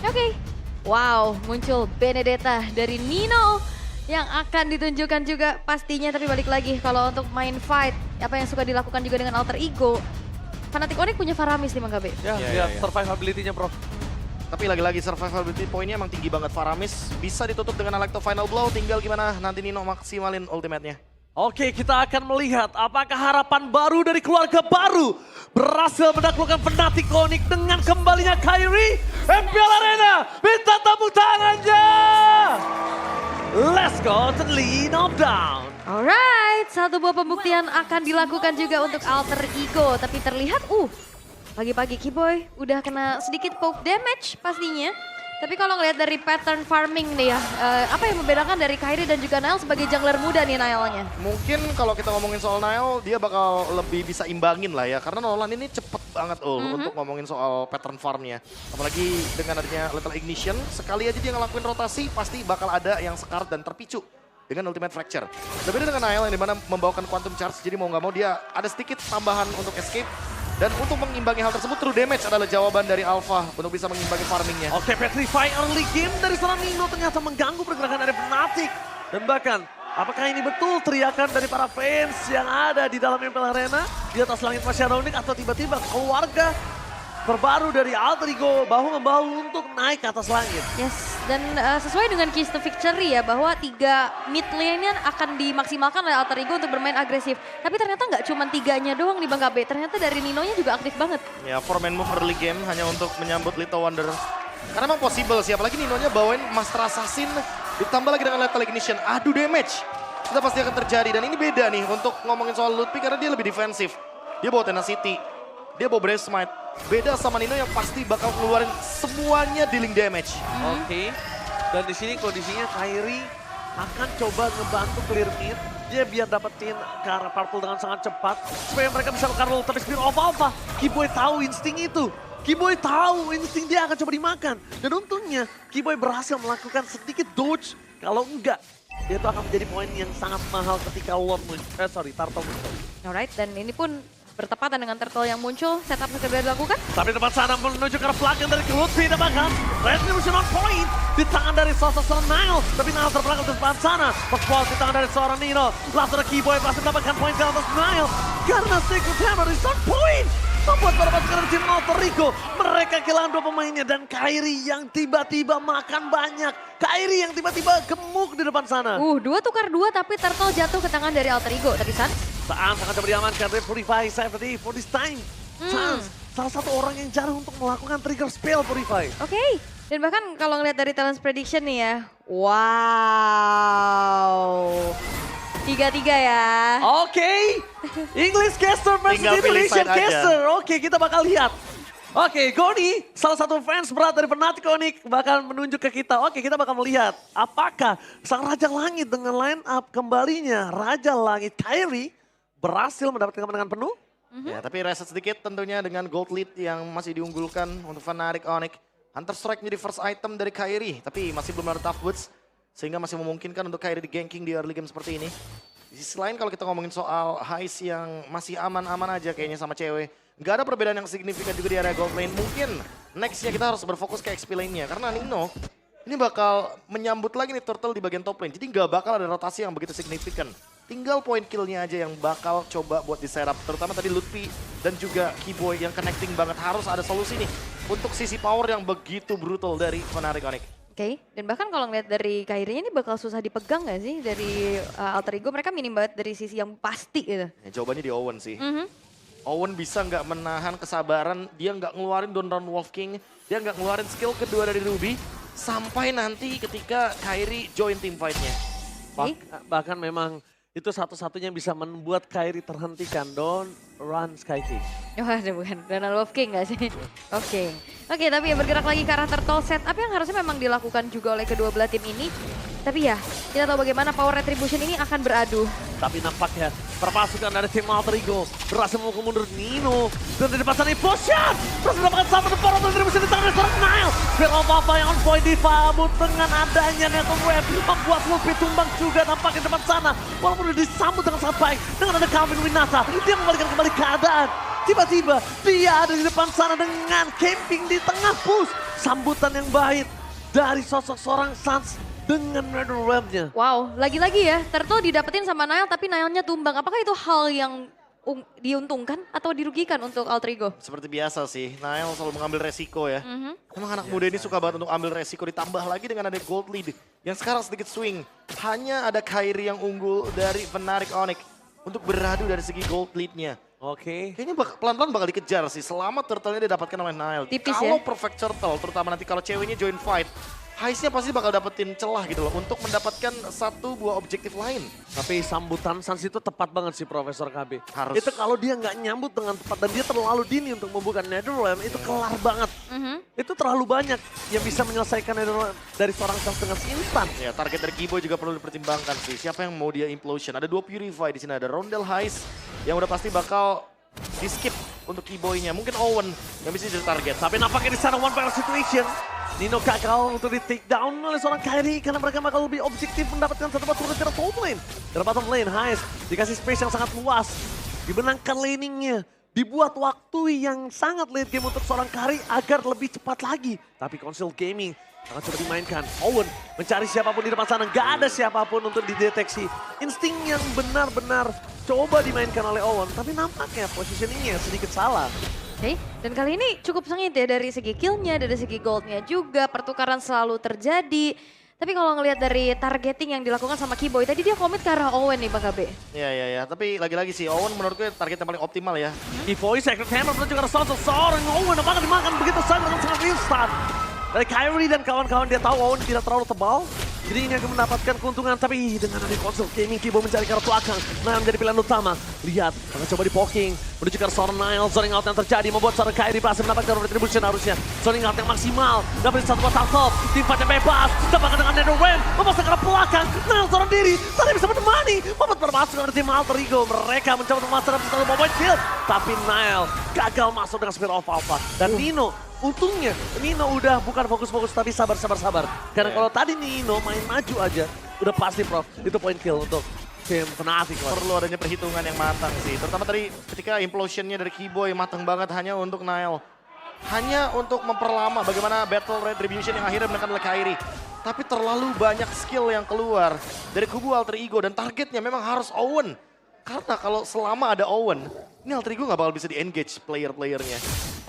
Oke. Wow, muncul Benedetta dari Nino yang akan ditunjukkan juga pastinya. Tapi balik lagi kalau untuk main fight, apa yang suka dilakukan juga dengan alter ego. Fnatic Onyx punya Faramis nih Bang Gabe. Ya, lihat survivability-nya bro. Tapi lagi-lagi survivability poinnya emang tinggi banget. Faramis bisa ditutup dengan Alecto Final Blow. Tinggal gimana nanti Nino maksimalin ultimate-nya. Oke, kita akan melihat apakah harapan baru dari keluarga baru berhasil menaklukkan Fnatic Onyx dengan kembalinya Kairi. MPL Arena, minta tepuk tangannya! Let's go to lead of down. Alright, satu buah pembuktian akan dilakukan juga untuk alter ego. Tapi terlihat, pagi-pagi Keyboy udah kena sedikit poke damage pastinya. Tapi kalau ngelihat dari pattern farming nih ya, apa yang membedakan dari Kairi dan juga Nile sebagai jungler muda nih Nile-nya? Mungkin kalau kita ngomongin soal Nile, dia bakal lebih bisa imbangin lah ya. Karena Nolan ini cepet banget untuk ngomongin soal pattern farmnya. Apalagi dengan adanya Lethal Ignition, sekali aja dia ngelakuin rotasi, pasti bakal ada yang sekar dan terpicu dengan Ultimate Fracture. Berbeda dengan Nile yang dimana membawakan Quantum Charge, jadi mau nggak mau dia ada sedikit tambahan untuk escape. Dan untuk mengimbangi hal tersebut, true damage adalah jawaban dari Alpha untuk bisa mengimbangi farmingnya. Oke, Petrify early game dari seorang Nino ternyata mengganggu pergerakan dari Fnatic. Dan bahkan, apakah ini betul teriakan dari para fans yang ada di dalam MPL Arena? Di atas langit Masyaraonik atau tiba-tiba keluarga terbaru dari Alter Ego bahu-membahu untuk naik ke atas langit. Yes, dan sesuai dengan keys to victory ya, bahwa 3 mid lane-nya akan dimaksimalkan oleh alter ego untuk bermain agresif. Tapi ternyata nggak cuma 3-nya doang nih Bang Gabe, ternyata dari Nino-nya juga aktif banget. Ya, 4 man move early game hanya untuk menyambut Little Wonder. Karena emang possible sih, apalagi Nino-nya bawain Master Assassin, ditambah lagi dengan Lethal Ignition. Adu damage, itu pasti akan terjadi. Dan ini beda nih untuk ngomongin soal Ludwig karena dia lebih defensif. Dia bawa Tenacity, dia bawa Brave Smite. Beda sama Nino yang pasti bakal ngeluarin semuanya dealing damage. Oke, dan di sini kondisinya Kairi akan coba ngebantu clear mid. Dia biar dapetin ke arah purple dengan sangat cepat. Supaya mereka bisa melakukan ultimate spear of Alpha. Keyboy tahu insting itu. Keyboy tahu insting dia akan coba dimakan. Dan untungnya Keyboy berhasil melakukan sedikit dodge. Kalau enggak, dia itu akan menjadi poin yang sangat mahal ketika Turtle muncul. Alright, dan ini pun bertepatan dengan turtle yang muncul, setup segera dilakukan. Tapi depan sana menuju ke arah belakang dari Lutfi dan bahkan Retribution on point di tangan dari seorang Nile. Tapi Nile terbelakang di depan sana. Post di tangan dari seorang Nino. Langsung ada Keyboy berhasil mendapatkan poin ke atas Nile. Karena Secret Hammer di on point. Membuat para pasukan tim Alter Ego. Mereka kehilangan 2 pemainnya dan Kairi yang tiba-tiba makan banyak. Kairi yang tiba-tiba gemuk di depan sana. 2 tukar 2 tapi turtle jatuh ke tangan dari alter ego. Tapi Sans? Saat akan coba diamankan dari Purify safety for this time. Sans, salah satu orang yang jarang untuk melakukan trigger spell Purify. Oke, dan bahkan kalau ngeliat dari talent prediction nih ya, wow, 3-3 ya. Oke, English caster versus Tinggal pilih Demolition side aja. caster. Oke, kita bakal lihat. Oke, Goni, salah satu fans berat dari Fnatic Onyx bakal menunjuk ke kita. Oke, kita bakal melihat apakah sang Raja Langit dengan line up kembalinya Raja Langit Kairi berhasil mendapatkan kemenangan penuh. Ya, tapi reset sedikit tentunya dengan gold lead yang masih diunggulkan untuk Fnatic Onyx. Hunter Strike menjadi first item dari Kairi, tapi masih belum ada tough boots. Sehingga masih memungkinkan untuk Kairi di ganking di early game seperti ini. Di sisi lain kalau kita ngomongin soal Heist yang masih aman-aman aja kayaknya sama cewek. Nggak ada perbedaan yang signifikan juga di area gold lane. Mungkin nextnya kita harus berfokus ke XP lane-nya. Karena Nino ini bakal menyambut lagi nih Turtle di bagian top lane. Jadi nggak bakal ada rotasi yang begitu signifikan. Tinggal point kill-nya aja yang bakal coba buat di-setup. Terutama tadi Lutfi dan juga Keyboy yang connecting banget. Harus ada solusi nih untuk sisi power yang begitu brutal dari Fnatic Onyx. Oke, dan bahkan kalau ngeliat dari Kairinya ini bakal susah dipegang gak sih dari alter ego, mereka minim banget dari sisi yang pasti gitu. Ya, jawabannya di Owen sih. Owen bisa nggak menahan kesabaran, dia nggak ngeluarin Don Round Wolf King, dia nggak ngeluarin skill kedua dari Ruby, sampai nanti ketika Kairi join team fight-nya. Bahkan memang itu satu-satunya yang bisa membuat Kairi terhentikan. Don't run Sky King. Waduh, bukan Donald Wolf King gak sih? Oke, tapi ya bergerak lagi ke arah turtle set, apa yang harusnya memang dilakukan juga oleh kedua belah tim ini. Tapi ya, kita tahu bagaimana power retribution ini akan beradu. Tapi nampaknya perpasukan dari tim Alter Ego berhasil memukul mundur Nino. Dan di depan sana Potion berhasil mendapatkan sama depan untuk retribution di tangan seorang Nile. Fear of Alpha yang on point disambut dengan adanya Nether Web. Membuat Luffy tumbang juga nampaknya di depan sana. Walaupun disambut dengan sangat baik dengan ada Calvin Winata. Dia membalikan kembali keadaan. Tiba-tiba dia ada di depan sana dengan camping di tengah push. sambutan yang baik dari sosok seorang Suns dengan NetherRealm-nya. Wow, lagi-lagi ya, Turtle didapetin sama Nile tapi Nile-nya tumbang. Apakah itu hal yang diuntungkan atau dirugikan untuk Alter Ego? Seperti biasa sih, Nile selalu mengambil resiko ya. Emang anak muda ini suka banget untuk ambil resiko, ditambah lagi dengan ada gold lead yang sekarang sedikit swing. Hanya ada Kyrie yang unggul dari Fnatic Onyx untuk beradu dari segi gold lead-nya. Oke. Kayaknya pelan-pelan bakal dikejar sih, selama turtle-nya didapatkan oleh Nile. Tipis Kalau ya. perfect turtle, terutama nanti kalau ceweknya join fight, Heist-nya pasti bakal dapetin celah gitu loh untuk mendapatkan satu buah objektif lain. Tapi sambutan Suns itu tepat banget sih Profesor KB. Harus. Itu kalau dia nggak nyambut dengan tepat dan dia terlalu dini untuk membuka NetherRealm, itu kelar banget. Itu terlalu banyak yang bisa menyelesaikan NetherRealm dari seorang Suns dengan instan. Ya, target dari Kiboy juga perlu dipertimbangkan sih. Siapa yang mau dia implosion? Ada 2 Purify di sini, ada Rondel Heist yang udah pasti bakal di skip untuk Kiboy-nya. Mungkin Owen yang bisa jadi target. Tapi nampaknya di sana one player situation. Nino gagal untuk di take down oleh seorang Kyrie karena mereka bakal lebih objektif mendapatkan satu batu dari top lane. Dari bottom lane, Heist dikasih space yang sangat luas. Dibenangkan laningnya. Dibuat waktu yang sangat late game untuk seorang Kyrie agar lebih cepat lagi. Tapi Console Gaming akan coba dimainkan. Owen mencari siapapun di depan sana. Gak ada siapapun untuk dideteksi. Insting yang benar-benar coba dimainkan oleh Owen. Tapi nampaknya positioningnya sedikit salah. Oke, dan kali ini cukup sengit ya dari segi killnya, dari segi goldnya juga, pertukaran selalu terjadi. Tapi kalau ngelihat dari targeting yang dilakukan sama Kiboy, tadi dia komit ke arah Owen nih Bang KB. Ya. Tapi lagi-lagi sih, Owen menurut gue target yang paling optimal ya. Kiboy Sacred Hammer menunjukkan seorang Owen yang bakal dimakan begitu saja dengan sangat instan. Dari Kyrie dan kawan-kawan dia tahu Owen tidak terlalu tebal. Jadi ini akan mendapatkan keuntungan, tapi dengan ada Console Gaming, Kiboy mencari ke arah belakang. Nah, menjadi pilihan utama. Lihat, akan coba di poking. Menuju ke arah seorang Nile, zoning out yang terjadi. Membuat seorang Kyrie berhasil mendapatkan retribution harusnya. Zoning out yang maksimal. Dapat satu batang top. Tim fight yang bebas. Dapatkan dengan NetherRealm. Memasang ke arah belakang. Nile seorang diri. Tadi bisa menemani. Membuat bermasuk dari tim Alter Ego. Mereka mencoba memasang satu point kill. Tapi Nile gagal masuk dengan Spear of Alpha. Dan Nino, untungnya Nino udah bukan fokus-fokus tapi sabar. Karena kalau tadi Nino main maju aja, udah pasti Prof, itu point kill untuk tim Fnatic. Perlu adanya perhitungan yang matang sih. Terutama tadi ketika implosionnya dari Kiboy matang banget hanya untuk Nile. Hanya untuk memperlama bagaimana battle retribution yang akhirnya menekan oleh Kyrie. Tapi terlalu banyak skill yang keluar dari kubu Alter Ego dan targetnya memang harus Owen. Karena kalau selama ada Owen, ini Alter Ego gak bakal bisa di-engage player-playernya.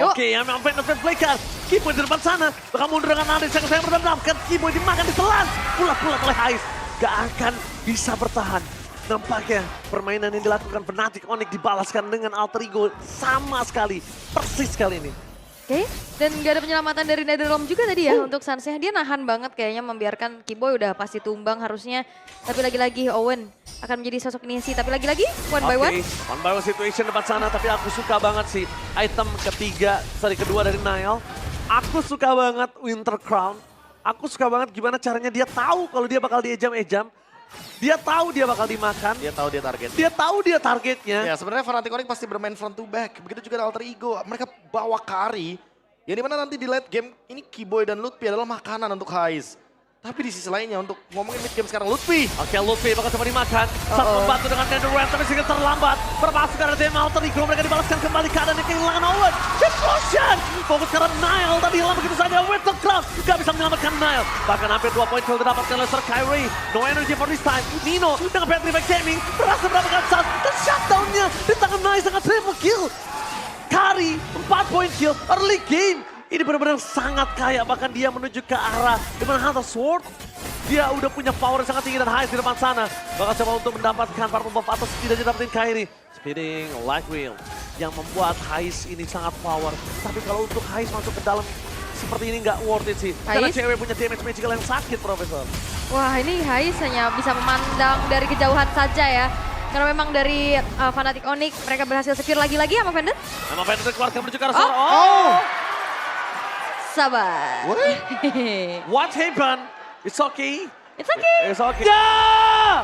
Oke, yang memang fan Flaker. Kiboy di depan sana. Bakal mundur dengan Andres yang saya berdendamkan. Kiboy dimakan ditelan. Pulat-pulat oleh Heist. Gak akan bisa bertahan. Nampaknya permainan yang dilakukan Fnatic Onyx dibalaskan dengan Alter Ego sama sekali. Persis kali ini. Oke, dan gak ada penyelamatan dari NetherRealm juga tadi ya untuk Suns-nya. Dia nahan banget kayaknya membiarkan Kiboy udah pasti tumbang harusnya. Tapi lagi-lagi Owen akan menjadi sosok Nisi. Tapi lagi-lagi one by one. One by one situation depan sana. Tapi aku suka banget sih item kedua dari Nile. Aku suka banget Winter Crown. Aku suka banget gimana caranya dia tahu kalau dia bakal diejam-ejam. Dia tahu dia bakal dimakan. Dia tahu dia target. Dia tahu dia targetnya. Ya sebenarnya Fnatic Onyx pasti bermain front to back. Begitu juga Alter Ego. Mereka bawa Kari. Yang dimana nanti di late game ini Kiboy dan Lutfi adalah makanan untuk Heist. Tapi di sisi lainnya untuk ngomongin mid game sekarang Lutfi. Oke, Lutfi bakal coba dimakan. Saat membantu dengan NetherRealm tapi sedikit terlambat. Bermasuk karena tim Alter Ego. Mereka dibalaskan kembali keadaan yang kehilangan Owen. Explosion! Fokus karena Nile tadi hilang begitu saja. Winter Crown gak bisa menyelamatkan Nile. Bahkan hampir 2 poin kill didapatkan oleh Sir Kyrie. No energy for this time. Nino dengan Petrified Gaming berhasil mendapatkan shot. Dan shutdown-nya di tangan Nile sangat triple kill. Kari 4 poin kill early game. Ini benar-benar sangat kaya, bahkan dia menuju ke arah dimana Hunter Sword. Dia udah punya power yang sangat tinggi dan Heist di depan sana. Bakal coba untuk mendapatkan purple buff atau setidaknya dapetin Kyrie. Speeding Light Wheel yang membuat Heist ini sangat power. Tapi kalau untuk Heist masuk ke dalam seperti ini nggak worth it sih. Karena cewek punya damage magical yang sakit, Profesor. Wah, ini Heist hanya bisa memandang dari kejauhan saja ya. Karena memang dari Fnatic Onyx mereka berhasil secure lagi-lagi sama Fender. Sama Fender keluarga menuju ke arah sana. Sabar. What happened? It's okay. It's okay. It's okay. Yeah!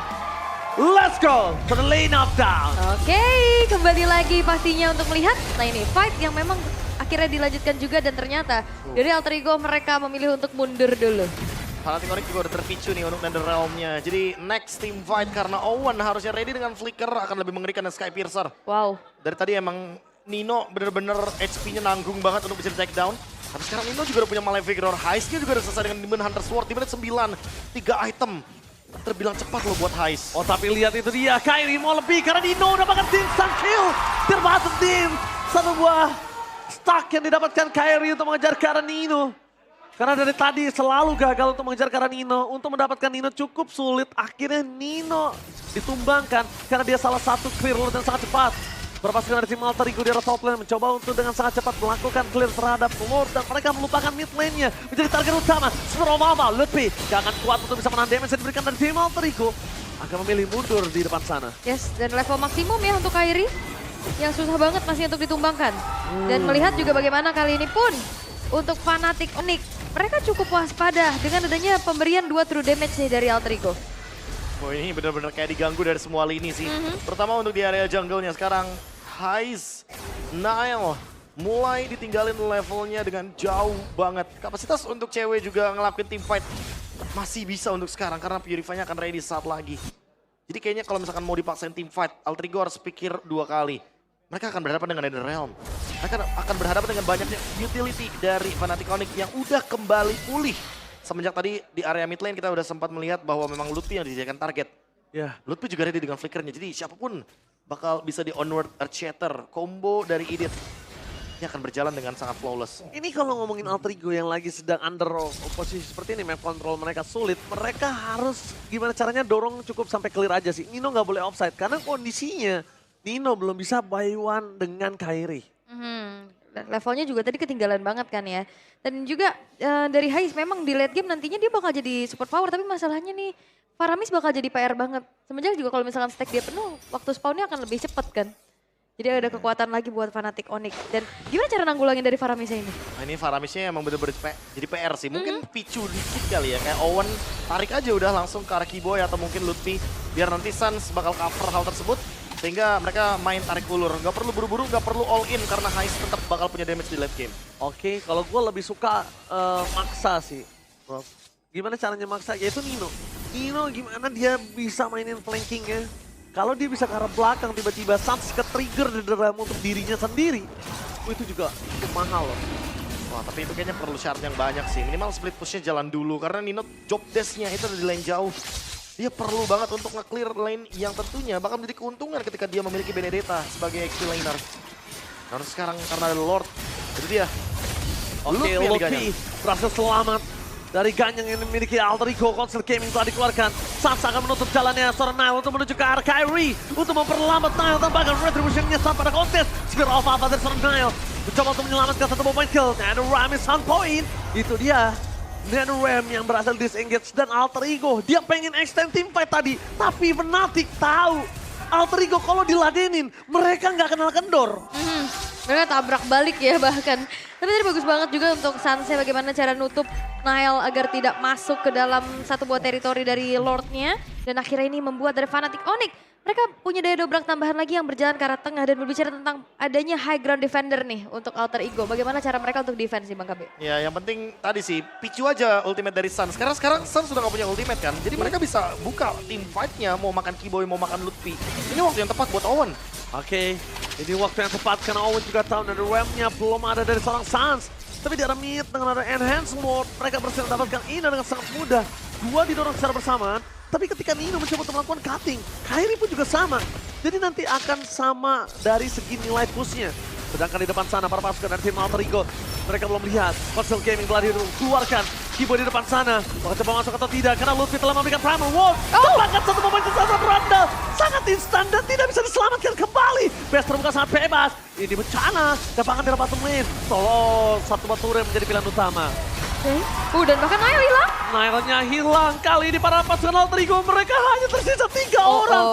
Let's go to the lane of down. Oke, kembali lagi pastinya untuk melihat. Nah ini fight yang memang akhirnya dilanjutkan juga dan ternyata dari Alter Ego mereka memilih untuk mundur dulu. Fnatic Onyx juga udah terpicu nih untuk NetherRealm-nya. Jadi next team fight karena Owen harusnya ready dengan Flicker akan lebih mengerikan dan Sky Piercer. Wow. Dari tadi emang Nino bener-bener HP-nya nanggung banget untuk bisa di take down. Tapi sekarang Nino juga udah punya Malefic Roar. Heist-nya juga udah selesai dengan Demon Hunter Sword di menit 9. 3 item. Terbilang cepat loh buat Heist. Oh tapi lihat itu dia, Kairi mau lebih karena Nino dapatkan instant kill. Termasuk tim, satu buah stack yang didapatkan Kairi untuk mengejar ke arah Nino. Karena dari tadi selalu gagal untuk mengejar ke arah Nino. Untuk mendapatkan Nino cukup sulit, akhirnya Nino ditumbangkan karena dia salah satu clear load yang sangat cepat. Berpasukan dari tim Alter Ego di arah top lane mencoba untuk dengan sangat cepat melakukan clear terhadap Lord dan mereka melupakan mid lane-nya menjadi target utama. Superova, Lutfi gak akan kuat untuk bisa menahan damage yang diberikan dari tim Alter Ego. Akan memilih mundur di depan sana. Yes, dan level maksimum ya untuk Kairi. Yang susah banget masih untuk ditumbangkan. Dan melihat juga bagaimana kali ini pun untuk Fnatic Onyx. Mereka cukup waspada dengan adanya pemberian 2 true damage nih dari Alter Ego. Oh ini benar-benar kayak diganggu dari semua lini sih. Terutama untuk di area jungle-nya sekarang. Heist, Nile mulai ditinggalin levelnya dengan jauh banget. Kapasitas untuk cewek juga ngelakuin team fight masih bisa untuk sekarang karena Purify-nya akan ready saat lagi. Jadi kayaknya kalau misalkan mau dipaksain team fight, Alter Ego harus pikir 2 kali. Mereka akan berhadapan dengan Netherrealm. Mereka akan berhadapan dengan banyaknya utility dari Fnatic Onyx yang udah kembali pulih. Semenjak tadi di area mid lane kita udah sempat melihat bahwa memang Lutfi yang dijadikan target. Ya. Lutfi juga ready dengan flickernya, jadi siapapun bakal bisa di onward Earthshatter. Combo dari Edith ini akan berjalan dengan sangat flawless. Ini kalau ngomongin Alter Ego yang lagi sedang under posisi seperti ini, map control mereka sulit. Mereka harus gimana caranya dorong cukup sampai clear aja sih. Nino nggak boleh offside karena kondisinya Nino belum bisa buy one dengan Kairi. Levelnya juga tadi ketinggalan banget kan ya. Dan juga dari Heist memang di late game nantinya dia bakal jadi support power. Tapi masalahnya nih Faramis bakal jadi PR banget. Semenjak juga kalau misalkan stack dia penuh, waktu spawnnya akan lebih cepat kan. Jadi ada kekuatan lagi buat Fnatic Onyx. Dan gimana cara nanggulangin dari Faramisnya ini? Nah ini Faramisnya emang bener-bener jadi PR sih. Mungkin picu dikit kali ya. Kayak Owen tarik aja udah langsung ke arah Keyboy atau mungkin Lutfi. Biar nanti Suns bakal cover hal tersebut. Sehingga mereka main tarik ulur. Gak perlu buru-buru, gak perlu all in. Karena Heist tetap bakal punya damage di late game. Oke, kalau gue lebih suka maksa sih, Prof. Gimana caranya maksa? Yaitu Nino. Nino gimana dia bisa mainin flankingnya. Kalau dia bisa ke arah belakang tiba-tiba Suns ke-trigger di dalam untuk dirinya sendiri. Itu juga cukup mahal loh. Wah tapi itu kayaknya perlu syarat yang banyak sih. Minimal split pushnya jalan dulu. Karena Nino job desk-nya itu ada di lane jauh. Dia perlu banget untuk nge-clear lane yang tentunya bakal menjadi keuntungan ketika dia memiliki Benedetta sebagai XP laner. Karena sekarang karena ada Lord, itu dia. Oke, Lutfi berhasil selamat dari ganyang yang dimiliki Alter Ego. Console Gaming telah dikeluarkan. Suns akan menutup jalannya seorang Nile untuk menuju ke arah Kairi. Untuk memperlambat Nile tambahkan Retribution-nya sampai pada kontes. Spear of Alpha dari seorang Nile. Mencoba untuk menyelamatkan satu point kill. NetherRealm is on point. Itu dia. NetherRealm yang berhasil disengage dan Alter Ego. Dia pengen extend team fight tadi. Tapi Fnatic tahu. Alter Ego kalau diladenin, mereka nggak kenal kendor. Mereka tabrak balik ya bahkan. Tapi tadi bagus banget juga untuk Sunsnya bagaimana cara nutup Nile agar tidak masuk ke dalam satu buah teritori dari Lordnya. Dan akhirnya ini membuat dari Fnatic Onyx, mereka punya daya dobrak tambahan lagi yang berjalan ke arah tengah. Dan berbicara tentang adanya high ground defender nih untuk Alter Ego. Bagaimana cara mereka untuk defense nih Bang KB? Ya yang penting tadi sih, picu aja ultimate dari Suns. Sekarang Suns sudah gak punya ultimate kan. Jadi mereka bisa buka team fight-nya, mau makan Keyboy, mau makan Lutfi. Ini waktu yang tepat buat Owen. Oke, ini waktu yang tepat karena Owen juga tahu NetherRealm-nya belum ada dari seorang Suns. Tapi di arah mid dengan ada Enhance Mode, mereka berhasil mendapatkan Ina dengan sangat mudah. Dua didorong secara bersamaan, tapi ketika Nino mencoba untuk melakukan cutting, Kairi pun juga sama. Jadi nanti akan sama dari segi nilai push-nya. Sedangkan di depan sana para pasukan dari tim Alter Ego, mereka belum lihat. Console Gaming telah dikeluarkan. Keyboy di depan sana. Mau coba masuk atau tidak karena Lutfi telah memberikan Primal Wall. Terbangkan satu momen ke salah satu randal. Sangat instan dan tidak bisa diselamatkan kembali. Best terbuka sangat bebas. Ini bencana. Dapangan di bottom lane. Tolong satu batu rem menjadi pilihan utama. Dan bahkan Nile hilang. Nile-nya hilang. Kali ini para pasukan Alter Ego mereka hanya tersisa 3 orang.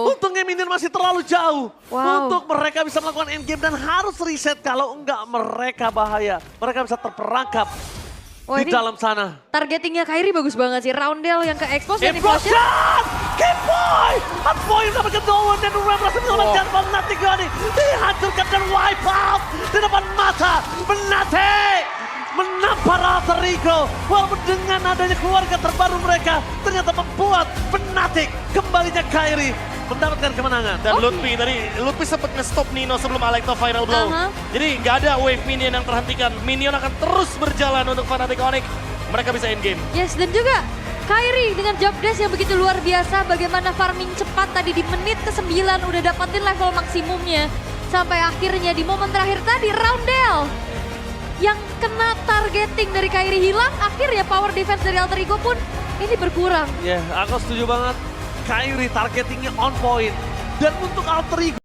Untungnya minion masih terlalu jauh. Untuk mereka bisa melakukan endgame dan harus reset. Kalau enggak mereka bahaya. Mereka bisa terperangkap di dalam sana. Targetingnya Kairi bagus banget sih. Roundel yang ke expose dan Implosion! Keyboy! Unboy mendapatkan Owen dan Ram berhasil menyelamatkan Fnatic Onyx. Dihancurkan dan wipe out di depan mata Fnatic. Menampar Alter Ego. Walaupun dengan adanya keluarga terbaru mereka ternyata membuat Fnatic kembalinya Kairi mendapatkan kemenangan. Dan Lutfi sempat nge-stop Nino sebelum Alekto final blow. Jadi nggak ada wave minion yang terhentikan. Minion akan terus berjalan untuk Fnatic Onyx. Mereka bisa in-game. Yes, dan juga Kairi dengan job dash yang begitu luar biasa. Bagaimana farming cepat tadi di menit ke-9 udah dapetin level maksimumnya. Sampai akhirnya di momen terakhir tadi Roundel yang kena targeting dari Kairi hilang. Akhirnya power defense dari Alter Ego pun ini berkurang. Ya, aku setuju banget. Kairi targetingnya on point. Dan untuk Alter Ego